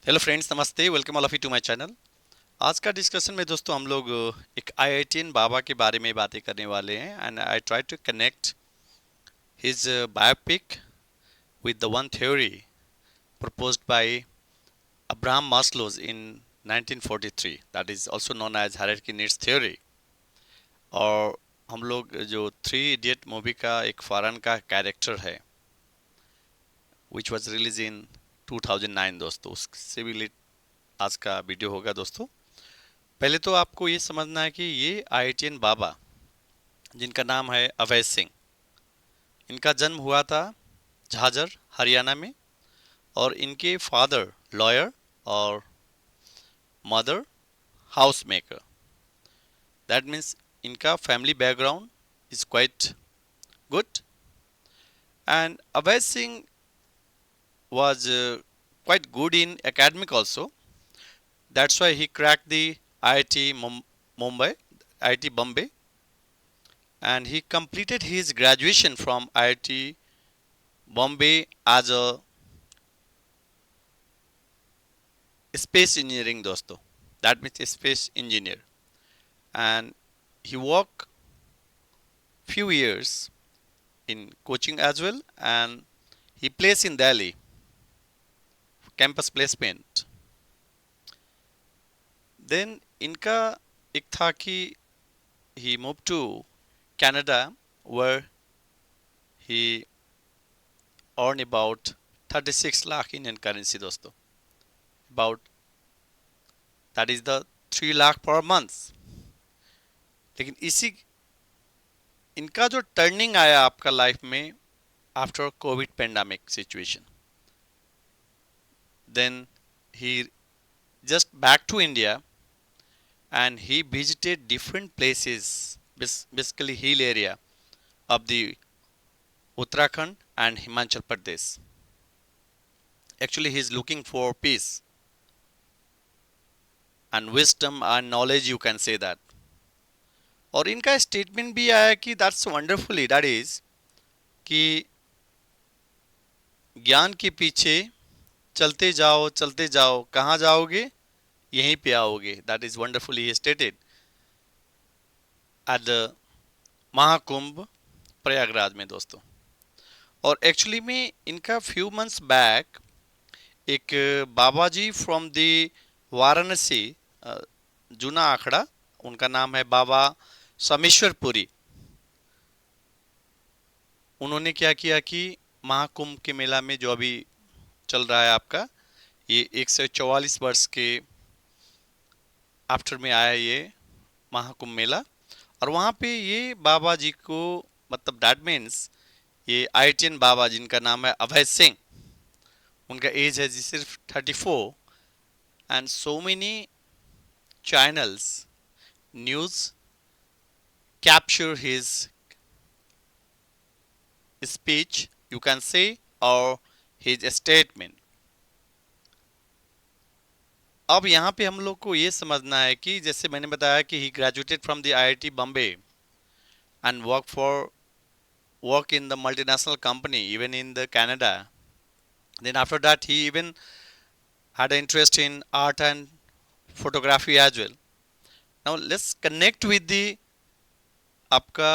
Hello friends, नमस्ते। Welcome all of you to my channel. आज का डिस्कशन में दोस्तों हम लोग एक आईआईटीएन बाबा के बारे में बातें करने वाले हैं and I try to connect his biopic with the one theory proposed by Abraham Maslow in 1943, that is also known as hierarchy needs theory। और हम लोग जो थ्री इडियट मूवी का एक फॉरेन का कैरेक्टर है विच वाज रिलीज इन 2009 दोस्तों, उससे भी आज का वीडियो होगा दोस्तों। पहले तो आपको ये समझना है कि ये आईआईटीएन बाबा जिनका नाम है अभय सिंह, इनका जन्म हुआ था झाझर हरियाणा में, और इनके फादर लॉयर और mother house maker. That means इनका family background is quite good, and Abhay Singh was quite good in academic also. That's why he cracked the IIT Mumbai, IIT Bombay, and he completed his graduation from IIT Bombay as a space engineering दोस्तों, that means a space engineer, and he worked few years in coaching as well, and he placed in Delhi campus placement। then इनका एक था कि he moved to Canada where he earned about 36 lakh Indian currency दोस्तों, about that is the 3 lakh per month। लेकिन इसी इनका जो turning आया आपका लाइफ में after COVID pandemic situation, then he just back to India and he visited different places, basically hill area of the Uttarakhand and Himachal Pradesh। Actually he is looking for peace and wisdom and knowledge, you can say that। और इनका statement भी आया कि that's wonderfully, that is कि ज्ञान के पीछे चलते जाओ, कहाँ जाओगे, यहीं पे आओगे। That is wonderfully stated at the Mahakumbh Prayagraj में दोस्तों। और एक्चुअली में इनका फ्यू मंथ्स बैक एक बाबा जी फ्रॉम दी वाराणसी, जूना आखड़ा, उनका नाम है बाबा समेश्वरपुरी। उन्होंने क्या किया कि महाकुंभ के मेला में जो अभी चल रहा है आपका, ये 144 वर्ष के आफ्टर में आया ये महाकुंभ मेला, और वहाँ पे ये बाबा जी को, मतलब दैट मीन्स ये आईआईटीएन बाबा जिनका नाम है अभय सिंह, उनका एज है जी सिर्फ 34, and so many channels news capture his speech, you can say, और हिज स्टेटमेंट। अब यहाँ पे हम लोग को ये समझना है कि जैसे मैंने बताया कि he graduated from the IIT Bombay and work in the multinational company even in the Canada। Then after that he even had an interest in art and photography as well। Now let's connect with the आपका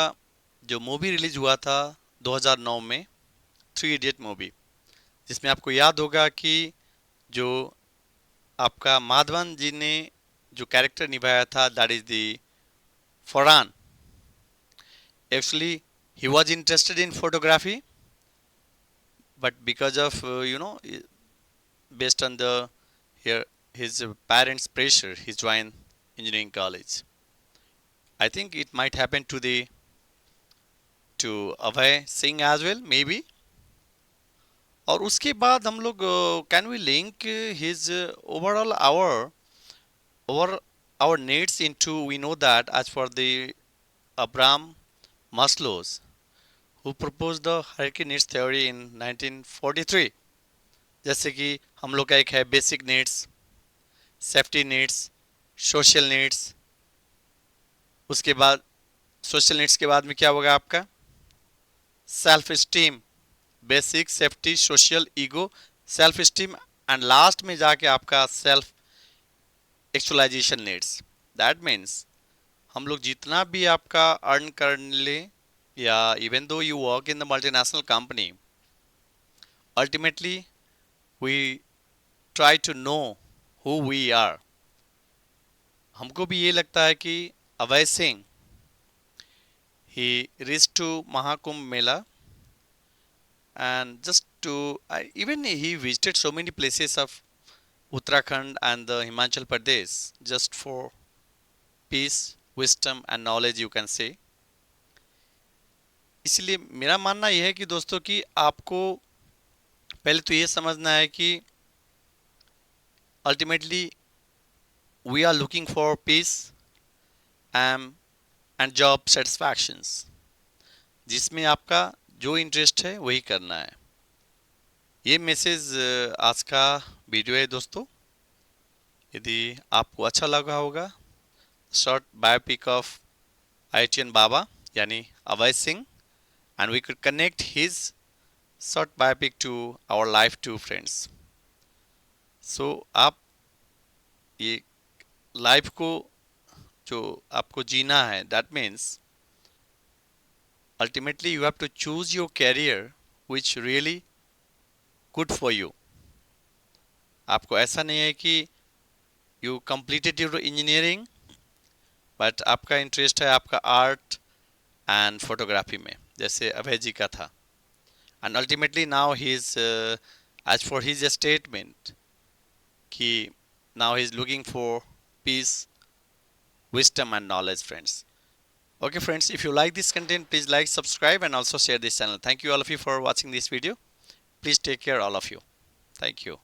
जो movie release हुआ था 2009 में, three idiot movie, जिसमें आपको याद होगा कि जो आपका माधवन जी ने जो कैरेक्टर निभाया था, that is the Farhan. Actually he was interested in photography, but because of based on the here his parents pressure, he joined engineering college। I think it might happen to Abhay Singh as well maybe। और उसके बाद हम लोग can we link his overall our our needs into, we know that as for the Abraham Maslow's who proposed the hierarchy needs theory in 1943। जैसे कि हम लोग का एक है basic needs, safety needs, social needs. उसके बाद सोशल नीड्स के बाद में क्या होगा आपका self esteem, basic, safety, social, ego, self esteem and last में जाके आपका self actualization needs. That means हम लोग जितना भी आपका अर्न कर ले, या even though you work in the multinational company, ultimately we try to know who we are. हमको भी ये लगता है कि Abhay Singh, he reach to Mahakumbh Mela and just to even he visited so many places of Uttarakhand and the Himachal Pradesh just for peace, wisdom and knowledge you can say। इसलिए मेरा मानना यह है कि दोस्तों कि आपको पहले तो ये समझना है कि ultimately we are looking for peace and job satisfactions, जिसमें आपका जो इंटरेस्ट है वही करना है। ये मैसेज आज का वीडियो है दोस्तों। यदि आपको अच्छा लगा होगा, short biopic of IITian Baba यानी Abhay Singh, and we could connect his short biopic to our life to friends. So आप ये लाइफ को जो आपको जीना है, that means ultimately you have to choose your career which really good for you. आपको ऐसा नहीं है कि you completed your engineering but आपका इंटरेस्ट है आपका आर्ट एंड फोटोग्राफी में, जैसे अभय जी का था। And ultimately now he is as for his statement कि now he is looking for peace, wisdom and knowledge friends। Okay friends, if you like this content, please like, subscribe and also share this channel। Thank you all of you for watching this video। Please take care all of you। Thank you।